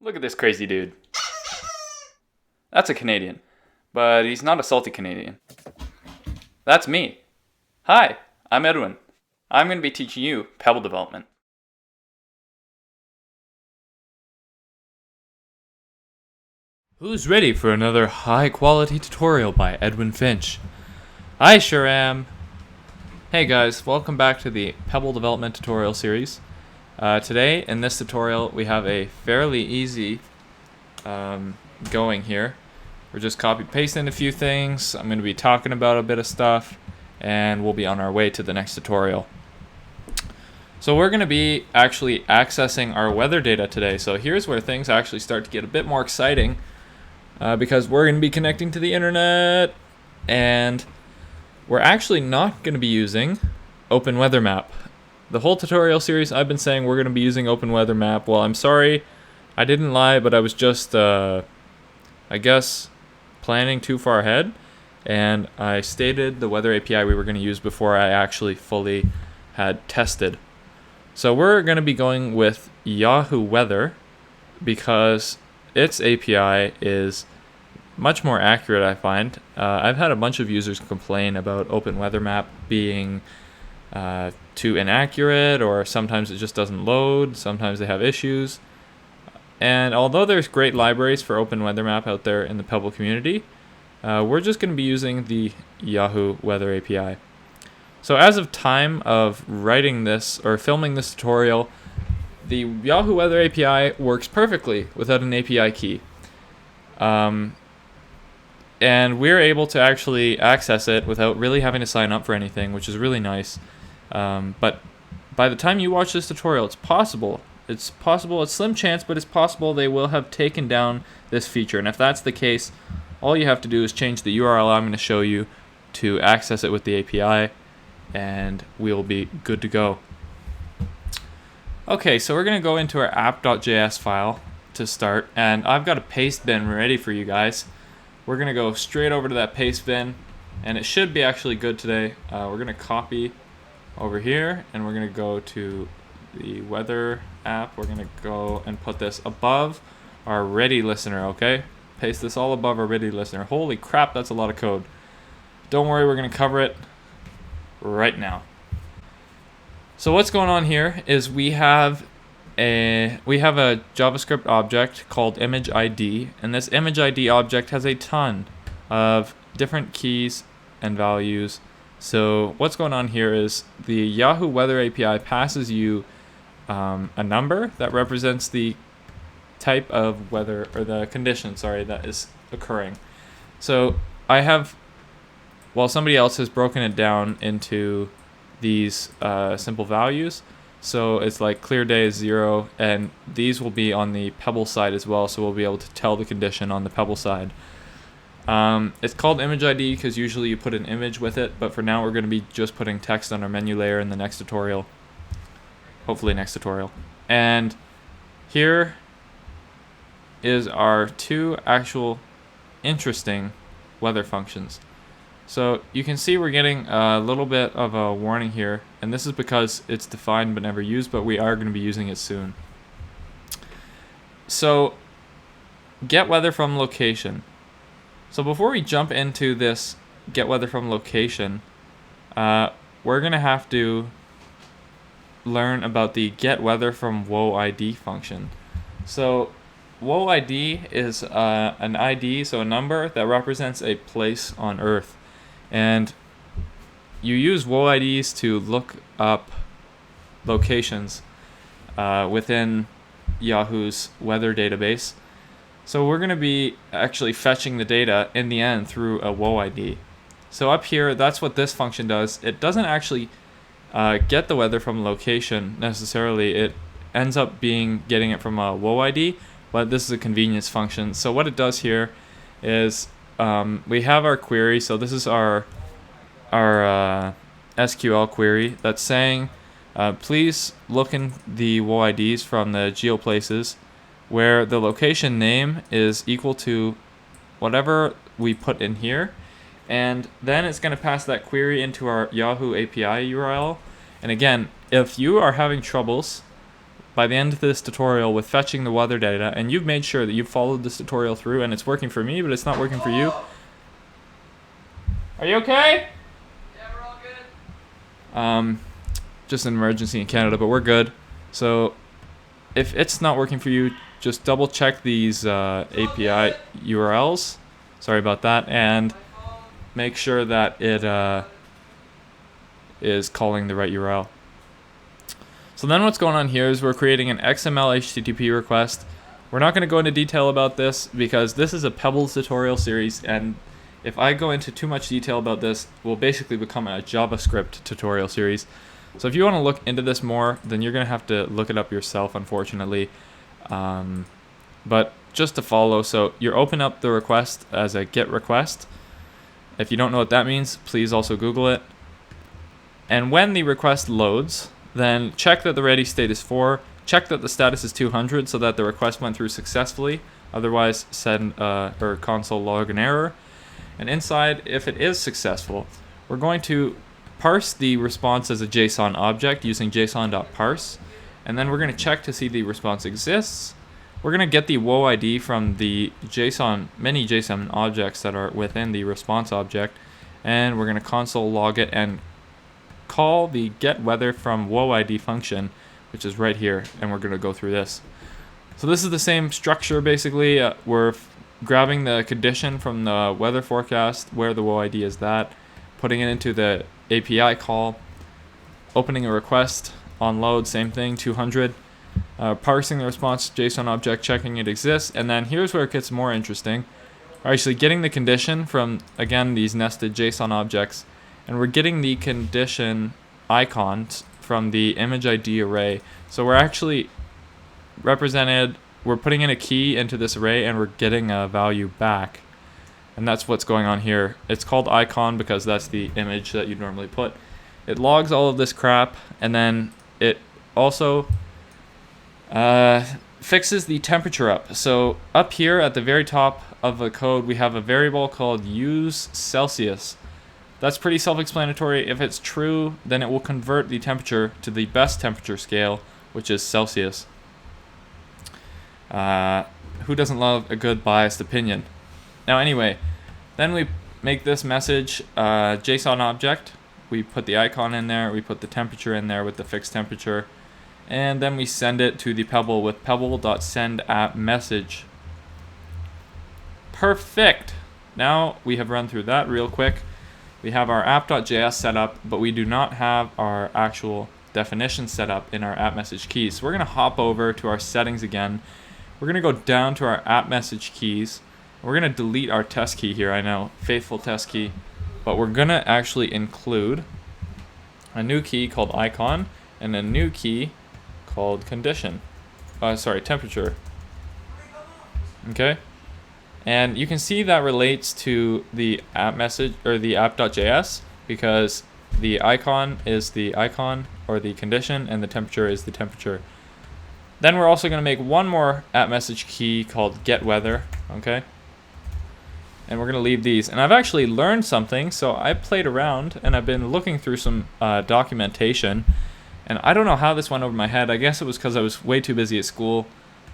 Look at this crazy dude. That's a Canadian, but he's not a salty Canadian. That's me. Hi, I'm Edwin. I'm going to be teaching you Pebble development. Who's ready for another high-quality tutorial by Edwin Finch? I sure am! Hey guys, welcome back to the Pebble development tutorial series. Today, in this tutorial, we have a fairly easy going here. We're just copy-pasting a few things. I'm going to be talking about a bit of stuff, and we'll be on our way to the next tutorial. So we're going to be actually accessing our weather data today. So here's where things actually start to get a bit more exciting. Because we're going to be connecting to the internet, and we're actually not going to be using Open Weather Map. The whole tutorial series I've been saying we're going to be using Open Weather Map. Well, I'm sorry, I didn't lie, but I was just, I guess, planning too far ahead, and I stated the weather API we were going to use before I actually fully had tested. So we're going to be going with Yahoo Weather because its API is much more accurate, I find. I've had a bunch of users complain about Open Weather Map being too inaccurate, or sometimes it just doesn't load, sometimes they have issues. And although there's great libraries for Open Weather Map out there in the Pebble community, we're just going to be using the Yahoo Weather API. So as of time of writing this or filming this tutorial, the Yahoo Weather API works perfectly without an API key. And we're able to actually access it without really having to sign up for anything, which is really nice. But by the time you watch this tutorial, it's possible, it's slim chance, but it's possible they will have taken down this feature. And if that's the case, all you have to do is change the URL I'm going to show you to access it with the API, and we'll be good to go. Okay, so we're going to go into our app.js file to start, and I've got a paste bin ready for you guys. We're going to go straight over to that paste bin, and it should be actually good today. We're going to copy over here, and we're going to go to the weather app. We're going to go and put this above our ready listener, okay? Paste this all above our ready listener. Holy crap, that's a lot of code. Don't worry, we're going to cover it right now. So what's going on here is we have a JavaScript object called image ID, and this image ID object has a ton of different keys and values. So what's going on here is the Yahoo Weather API passes you a number that represents the type of weather, or the condition, sorry, that is occurring. So somebody else has broken it down into these simple values. So it's like clear day is 0, and these will be on the Pebble side as well, so we'll be able to tell the condition on the Pebble side. It's called image ID because usually you put an image with it, but for now we're going to be just putting text on our menu layer in the next tutorial. Hopefully next tutorial. And here is our two actual interesting weather functions. So you can see we're getting a little bit of a warning here, and this is because it's defined but never used, but we are going to be using it soon. So get weather from location. So before we jump into this get weather from location, we're going to have to learn about the get weather from WoID function. So WoID is an ID, so a number that represents a place on Earth. And you use WoIDs to look up locations within Yahoo's weather database. So we're going to be actually fetching the data in the end through a WoID. So up here, that's what this function does. It doesn't actually get the weather from location necessarily. It ends up getting it from a WoID, but this is a convenience function. So what it does here is we have our query. So this is our SQL query that's saying, please look in the WoIDs from the geoplaces where the location name is equal to whatever we put in here. And then it's going to pass that query into our Yahoo API URL. And again, if you are having troubles by the end of this tutorial with fetching the weather data, and you've made sure that you've followed this tutorial through, and it's working for me, but it's not working for you. Are you okay? Yeah, we're all good. Just an emergency in Canada, but we're good. So if it's not working for you, just double check these API URLs. Sorry about that, and make sure that it is calling the right URL. So then what's going on here is we're creating an XML HTTP request. We're not going to go into detail about this because this is a Pebble tutorial series, and if I go into too much detail about this, it will basically become a JavaScript tutorial series. So if you want to look into this more, then you're going to have to look it up yourself, unfortunately. But just to follow, so you open up the request as a GET request. If you don't know what that means, please also Google it. And when the request loads, then check that the ready state is 4, check that the status is 200 so that the request went through successfully, otherwise send or console log an error. And inside, if it is successful, we're going to parse the response as a JSON object using json.parse, and then we're going to check to see the response exists. We're going to get the WOA ID from the many JSON objects that are within the response object, and we're going to console log it and call the getWeather from WOA ID function, which is right here, and we're going to go through this. So this is the same structure basically. We're grabbing the condition from the weather forecast where the WOA ID is that, putting it into the API call, opening a request on load, same thing, 200, parsing the response JSON object, checking it exists, and then here's where it gets more interesting. We're actually getting the condition from, again, these nested JSON objects, and we're getting the condition icons from the image ID array. So we're actually we're putting in a key into this array and we're getting a value back. And that's what's going on here. It's called icon because that's the image that you normally put. It logs all of this crap, and then it also fixes the temperature up. So up here at the very top of the code, we have a variable called use Celsius. That's pretty self-explanatory. If it's true, then it will convert the temperature to the best temperature scale, which is Celsius. Who doesn't love a good biased opinion? Now anyway, then we make this message JSON object. We put the icon in there, we put the temperature in there with the fixed temperature, and then we send it to the Pebble with pebble.sendappMessage. Perfect! Now we have run through that real quick. We have our app.js set up, but we do not have our actual definition set up in our app message keys. So we're going to hop over to our settings again. We're going to go down to our app message keys. We're going to delete our test key here, I know, faithful test key. But we're going to actually include a new key called icon and a new key called condition. Temperature. Okay? And you can see that relates to the app message or the app.js because the icon is the icon or the condition and the temperature is the temperature. Then we're also going to make one more app message key called getWeather, okay? And we're going to leave these. And I've actually learned something, so I played around and I've been looking through some documentation. And I don't know how this went over my head. I guess it was because I was way too busy at school.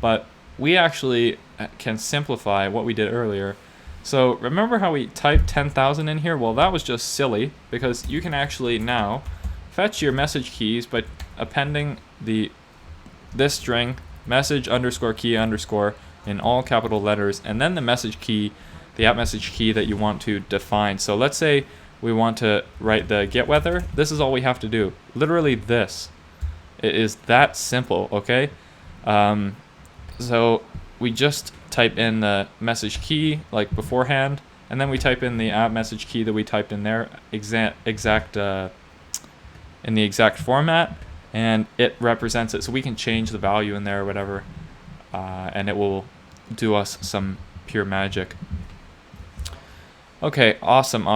But we actually can simplify what we did earlier. So remember how we typed 10,000 in here? Well, that was just silly because you can actually now fetch your message keys by appending this string message underscore key underscore in all capital letters, and then the message key, the app message key that you want to define. So let's say we want to write the getWeather. This is all we have to do. Literally this. It is that simple, okay? So we just type in the message key like beforehand, and then we type in the app message key that we typed in there in the exact format, and it represents it. So we can change the value in there or whatever, and it will do us some pure magic. Okay, awesome.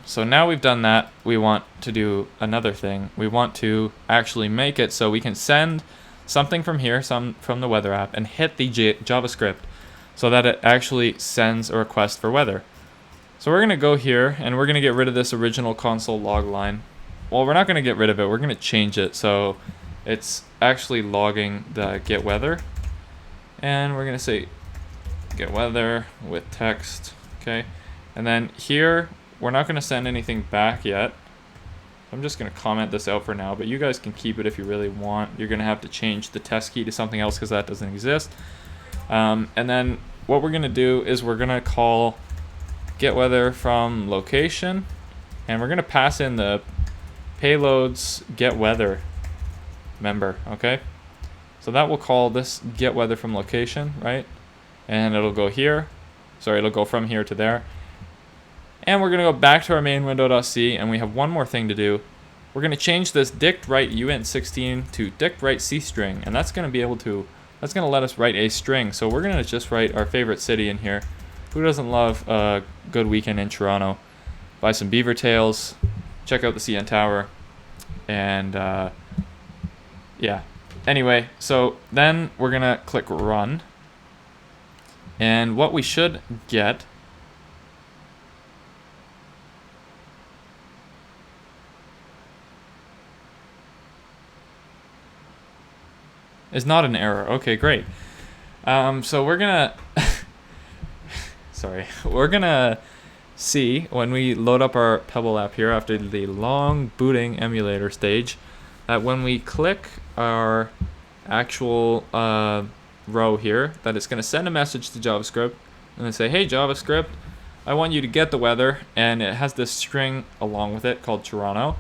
So now we've done that, we want to do another thing. We want to actually make it so we can send something from here, from the weather app, and hit the JavaScript so that it actually sends a request for weather. So we're going to go here and we're going to get rid of this original console log line. Well, we're not going to get rid of it, we're going to change it. So it's actually logging the get weather. And we're gonna say get weather with text, okay? And then here, we're not gonna send anything back yet. I'm just gonna comment this out for now, but you guys can keep it if you really want. You're gonna have to change the test key to something else because that doesn't exist. And then what we're gonna do is we're gonna call get weather from location, and we're gonna pass in the payloads get weather member, okay? So that will call this get weather from location, right? And it'll go here. Sorry, it'll go from here to there. And we're gonna go back to our main window.c, and we have one more thing to do. We're gonna change this dict write uint16 to dict write cstring, and that's gonna let us write a string. So we're gonna just write our favorite city in here. Who doesn't love a good weekend in Toronto? Buy some beaver tails, check out the CN Tower, and yeah. Anyway, so then we're gonna click run, and what we should get is not an error. Okay, great. So we're gonna sorry, we're gonna see when we load up our Pebble app here after the long booting emulator stage that when we click our actual row here, that it's gonna send a message to JavaScript and then say, hey JavaScript, I want you to get the weather, and it has this string along with it called Toronto.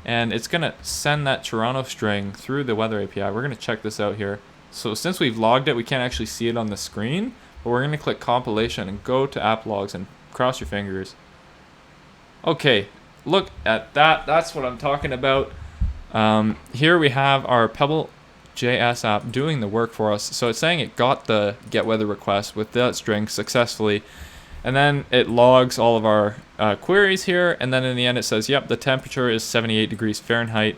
And it's gonna send that Toronto string through the weather API. We're gonna check this out here. So since we've logged it, we can't actually see it on the screen, but we're gonna click compilation and go to app logs and cross your fingers. Okay, look at that. That's what I'm talking about. Here we have our Pebble JS app doing the work for us. So it's saying it got the get weather request with that string successfully. And then it logs all of our queries here, and then in the end it says, yep, the temperature is 78 degrees Fahrenheit.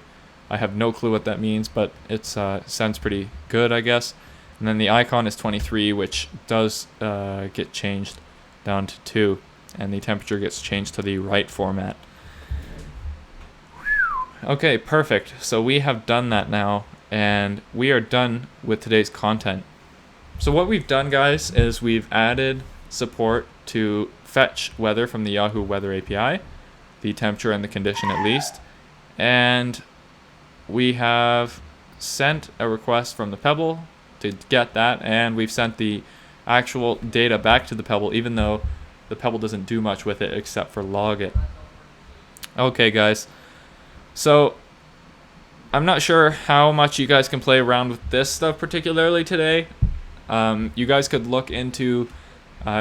I have no clue what that means, but it sounds pretty good, I guess. And then the icon is 23, which does get changed down to 2, and the temperature gets changed to the right format. Okay, perfect. So we have done that now, and we are done with today's content. So what we've done, guys, is we've added support to fetch weather from the Yahoo Weather API, the temperature and the condition at least, and we have sent a request from the Pebble to get that, and we've sent the actual data back to the Pebble, even though the Pebble doesn't do much with it except for log it. Okay, guys, so I'm not sure how much you guys can play around with this stuff particularly today. You guys could look into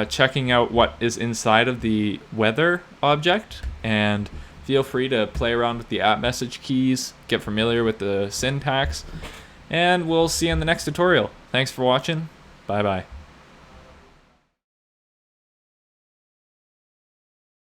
checking out what is inside of the weather object, and feel free to play around with the app message keys, get familiar with the syntax, and we'll see you in the next tutorial. Thanks for watching. Bye bye.